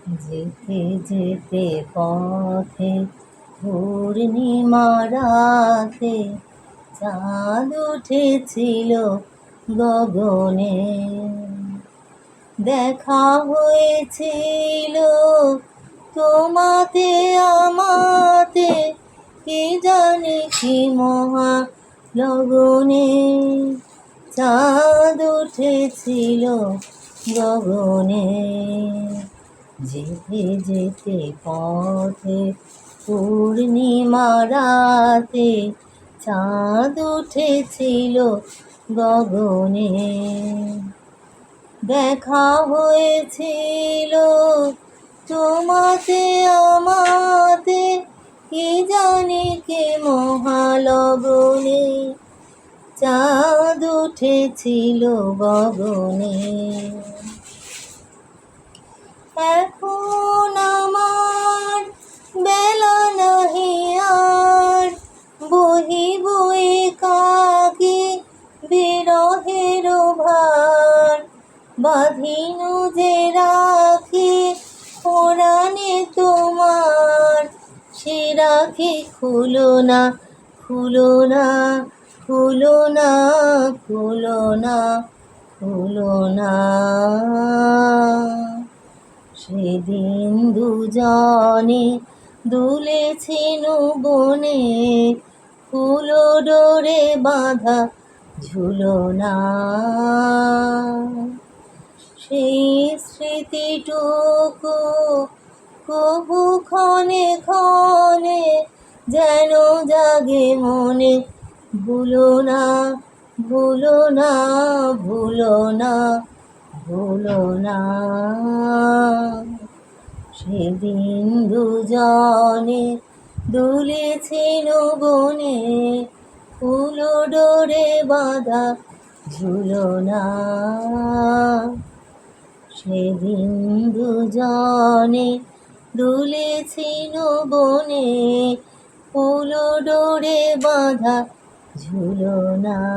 যেতে যেতে পথে পূর্ণিমা রাতে চাঁদ উঠেছিল গগনে। দেখা হয়েছিল তোমাতে আমাতে, কে জানে কি মহা লগনে। চাঁদ উঠেছিল গগনে। যেতে যেতে পথে পূর্ণিমা রাতে চাঁদ উঠেছিল গগনে। দেখা হয়েছিল তোমাতে আমাতে, কি জানি কে মহালগনে। চাঁদ উঠেছিল গগনে। এখন আমার বেলা নাহি আর, বহিব একাকী বিরহের ভার। বাঁধিনু যে রাখি পরাণে তোমার, সে রাখি খুলো না, খুলো না, খুলো না, খুলো না, খুলো না। সেদিন দুজনে দুলেছিনু বনে, ফুলো ডোরে বাঁধা ঝুলনা। সেই স্মৃতিটুকু কবু ক্ষণে ক্ষণে যেন জাগে মনে। ভুলো না, ভুলো না, ভুলো না, ভুলো না। সেদিন দুজনে দুলেছিনু বনে, ফুলো ডোরে বাঁধা ঝুলনা। সেদিন দুজনে দুলেছিনু বনে, ফুলো ডোরে বাঁধা ঝুলনা।